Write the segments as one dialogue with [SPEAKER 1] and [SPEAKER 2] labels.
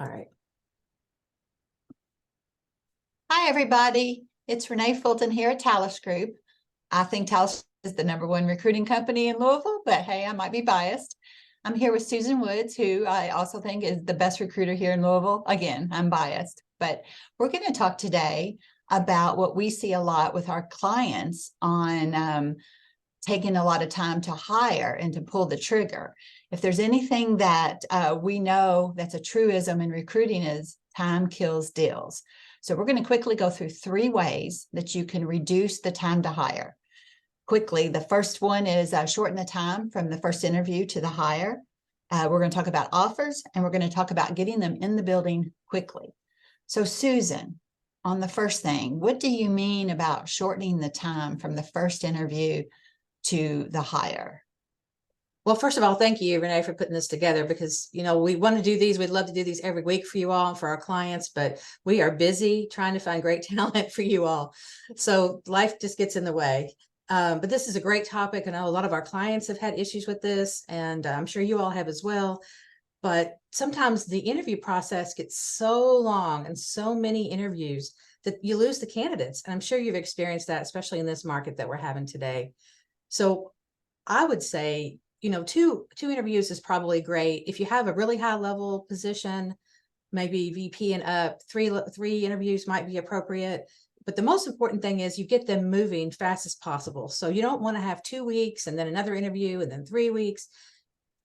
[SPEAKER 1] All right.
[SPEAKER 2] Hi, everybody. It's Renee Fulton here at Talis Group. I think Talis is the #1 recruiting company in Louisville, but hey, I might be biased. I'm here with Susan Woods, who I also think is the best recruiter here in Louisville. Again, I'm biased, but we're going to talk today about what we see a lot with our clients on taking a lot of time to hire and to pull the trigger. If there's anything that we know that's a truism in recruiting is time kills deals. So we're going to quickly go through 3 ways that you can reduce the time to hire. Quickly, the first one is shorten the time from the first interview to the hire. We're going to talk about offers, and we're going to talk about getting them in the building quickly. So Susan, on the first thing, what do you mean about shortening the time from the first interview to the hire?
[SPEAKER 1] Well, first of all, thank you, Renee, for putting this together because, we want to do these. We'd love to do these every week for you all and for our clients, but we are busy trying to find great talent for you all. So life just gets in the way. But this is a great topic. I know a lot of our clients have had issues with this, and I'm sure you all have as well. But sometimes the interview process gets so long and so many interviews that you lose the candidates. And I'm sure you've experienced that, especially in this market that we're having today. So I would say, two interviews is probably great. If you have a really high level position, maybe VP and up, three interviews might be appropriate. But the most important thing is you get them moving fast as possible. So you don't want to have 2 weeks and then another interview and then 3 weeks.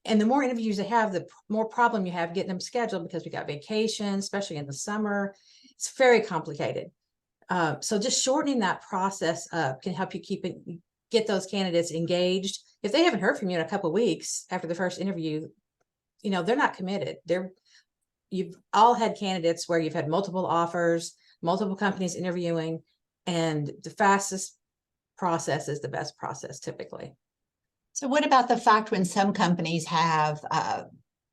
[SPEAKER 1] And the more interviews they have, the more problem you have getting them scheduled because we got vacation, especially in the summer. It's very complicated. So just shortening that process up can help you get those candidates engaged. If they haven't heard from you in a couple of weeks after the first interview, they're not committed. You've all had candidates where you've had multiple offers, multiple companies interviewing, and the fastest process is the best process typically.
[SPEAKER 2] So what about the fact when some companies have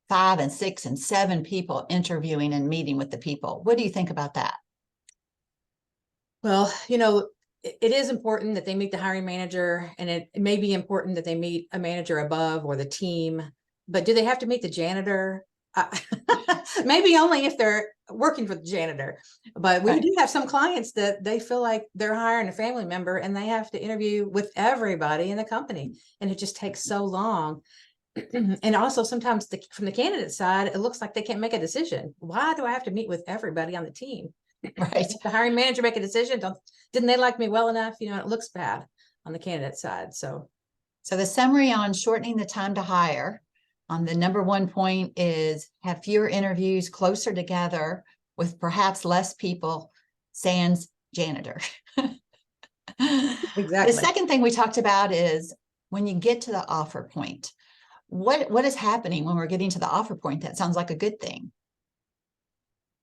[SPEAKER 2] 5 and 6 and 7 people interviewing and meeting with the people? What do you think about that?
[SPEAKER 1] Well, it is important that they meet the hiring manager, and it may be important that they meet a manager above or the team, but do they have to meet the janitor? Maybe only if they're working for the janitor. But we do have some clients that they feel like they're hiring a family member and they have to interview with everybody in the company, and it just takes so long. And also sometimes from the candidate side, it looks like they can't make a decision. Why do I have to meet with everybody on the team?
[SPEAKER 2] Right.
[SPEAKER 1] The hiring manager make a decision. Didn't they like me well enough? It looks bad on the candidate side. So
[SPEAKER 2] the summary on shortening the time to hire on the #1 point is have fewer interviews closer together with perhaps less people, sans janitor.
[SPEAKER 1] exactly.
[SPEAKER 2] The second thing we talked about is when you get to the offer point, what is happening when we're getting to the offer point? That sounds like a good thing.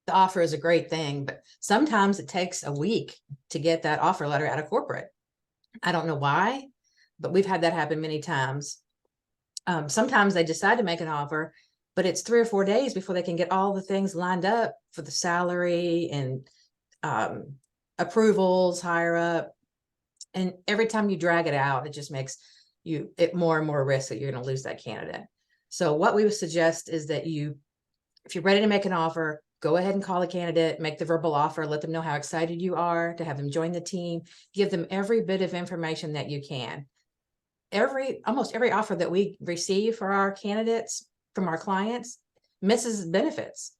[SPEAKER 1] The offer is a great thing, but sometimes it takes a week to get that offer letter out of corporate. I don't know why, but we've had that happen many times. Sometimes they decide to make an offer, but it's 3 or 4 days before they can get all the things lined up for the salary and approvals, higher up. And every time you drag it out, it just makes it more and more risk that you're going to lose that candidate. So what we would suggest is that if you're ready to make an offer, go ahead and call the candidate, make the verbal offer, let them know how excited you are to have them join the team, give them every bit of information that you can. Almost every offer that we receive for our candidates from our clients misses benefits.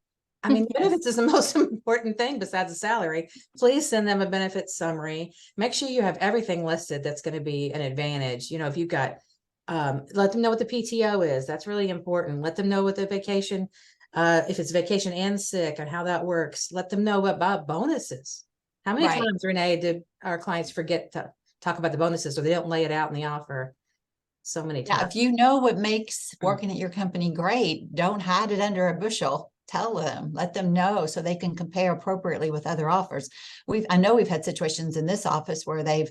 [SPEAKER 1] I mean, benefits is the most important thing besides the salary. Please send them a benefits summary. Make sure you have everything listed that's going to be an advantage. If you've got, let them know what the PTO is. That's really important. Let them know what the vacation, if it's vacation and sick and how that works. Let them know about bonuses. How many times, Renee, did our clients forget to talk about the bonuses, or they don't lay it out in the offer? So many times.
[SPEAKER 2] Now, if you know what makes working at your company great, don't hide it under a bushel. Tell them, let them know so they can compare appropriately with other offers. I know we've had situations in this office where they've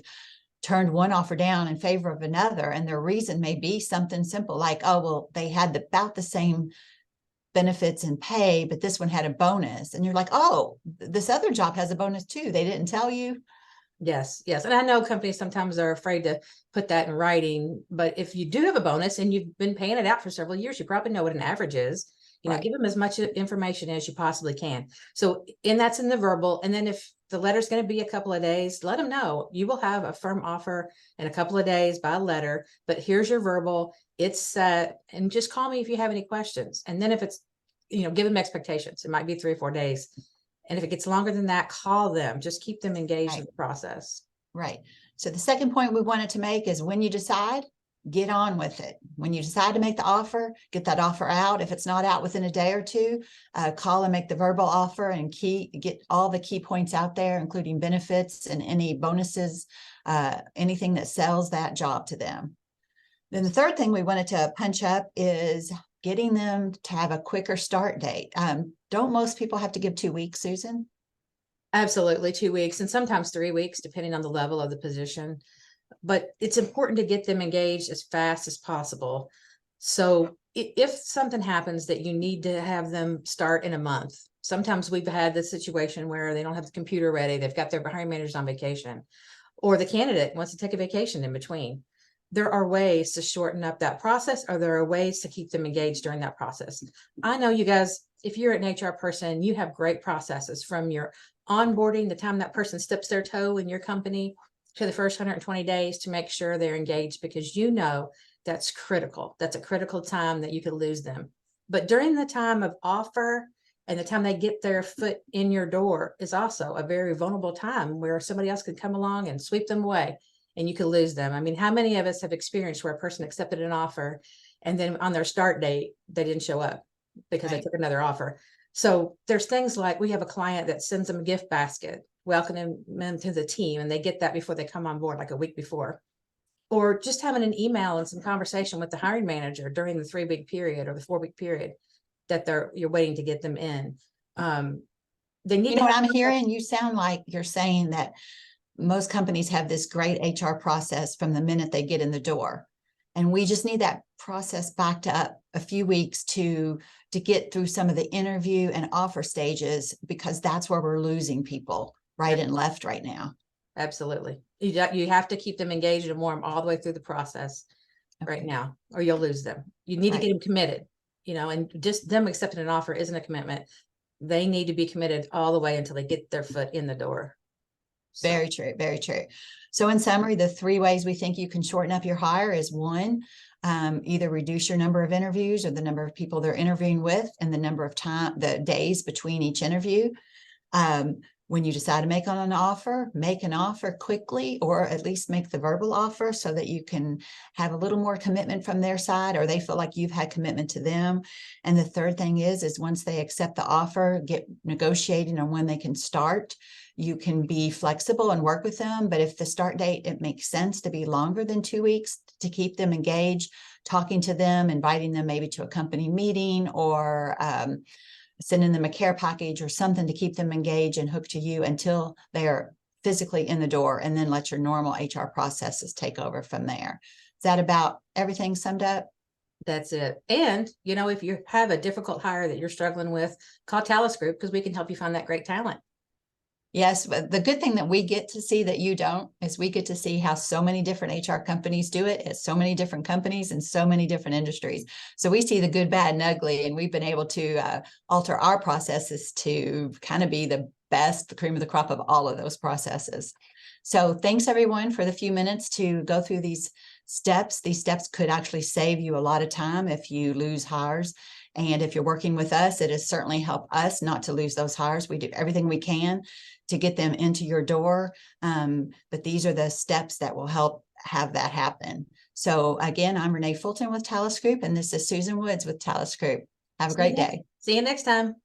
[SPEAKER 2] turned one offer down in favor of another, and their reason may be something simple like, oh, well, they had about the same benefits and pay, but this one had a bonus. And you're like, oh, this other job has a bonus too. They didn't tell you.
[SPEAKER 1] Yes. And I know companies sometimes are afraid to put that in writing, but if you do have a bonus and you've been paying it out for several years, you probably know what an average is.
[SPEAKER 2] Right.
[SPEAKER 1] give them as much information as you possibly can. So, and that's in the verbal. And then if the letter's going to be a couple of days, let them know you will have a firm offer in a couple of days by letter, but here's your verbal. It's set, and just call me if you have any questions. And then if it's, give them expectations. It might be 3 or 4 days. And if it gets longer than that, call them. Just keep them engaged in the process.
[SPEAKER 2] Right. So the second point we wanted to make is when you decide, get on with it. When you decide to make the offer, get that offer out. If it's not out within a day or two, call and make the verbal offer and get all the key points out there, including benefits and any bonuses, anything that sells that job to them. Then the third thing we wanted to punch up is getting them to have a quicker start date. Don't most people have to give 2 weeks, Susan?
[SPEAKER 1] Absolutely, 2 weeks and sometimes 3 weeks, depending on the level of the position. But it's important to get them engaged as fast as possible. So if something happens that you need to have them start in a month, sometimes we've had the situation where they don't have the computer ready, they've got their hiring managers on vacation, or the candidate wants to take a vacation in between. There are ways to shorten up that process, or there are ways to keep them engaged during that process. I know you guys, if you're an HR person, you have great processes from your onboarding, the time that person steps their toe in your company, to the first 120 days to make sure they're engaged, because that's critical. That's a critical time that you could lose them. But during the time of offer and the time they get their foot in your door is also a very vulnerable time where somebody else could come along and sweep them away and you could lose them. I mean, how many of us have experienced where a person accepted an offer and then on their start date, they didn't show up because they took another offer? So there's things like, we have a client that sends them a gift basket, welcoming them to the team, and they get that before they come on board, like a week before. Or just having an email and some conversation with the hiring manager during the 3-week period or the 4-week period that you're waiting to get them in. They need
[SPEAKER 2] what I'm hearing? You sound like you're saying that most companies have this great HR process from the minute they get in the door. And we just need that process backed up a few weeks to get through some of the interview and offer stages, because that's where we're losing people right and left right now.
[SPEAKER 1] Absolutely. You have to keep them engaged and warm all the way through the process right now, or you'll lose them. You need to get them committed, and just them accepting an offer isn't a commitment. They need to be committed all the way until they get their foot in the door.
[SPEAKER 2] So. Very true. Very true. So in summary, the 3 ways we think you can shorten up your hire is 1, either reduce your number of interviews or the number of people they're interviewing with and the days between each interview. When you decide to make an offer quickly, or at least make the verbal offer so that you can have a little more commitment from their side, or they feel like you've had commitment to them. And the third thing is once they accept the offer, get negotiating on when they can start. You can be flexible and work with them, but if the start date, it makes sense to be longer than 2 weeks to keep them engaged, talking to them, inviting them maybe to a company meeting, or sending them a care package or something to keep them engaged and hooked to you until they are physically in the door, and then let your normal HR processes take over from there. Is that about everything summed up?
[SPEAKER 1] That's it. And, if you have a difficult hire that you're struggling with, call Talis Group, because we can help you find that great talent.
[SPEAKER 2] Yes, but the good thing that we get to see that you don't is we get to see how so many different HR companies do it at so many different companies and so many different industries. So we see the good, bad, and ugly, and we've been able to alter our processes to kind of be the best, the cream of the crop of all of those processes. So thanks everyone for the few minutes to go through these steps. These steps could actually save you a lot of time if you lose hires. And if you're working with us, it has certainly helped us not to lose those hires. We do everything we can to get them into your door. But these are the steps that will help have that happen. So again, I'm Renee Fulton with Talis Group, and this is Susan Woods with Talis Group. Have a great day.
[SPEAKER 1] See you next time.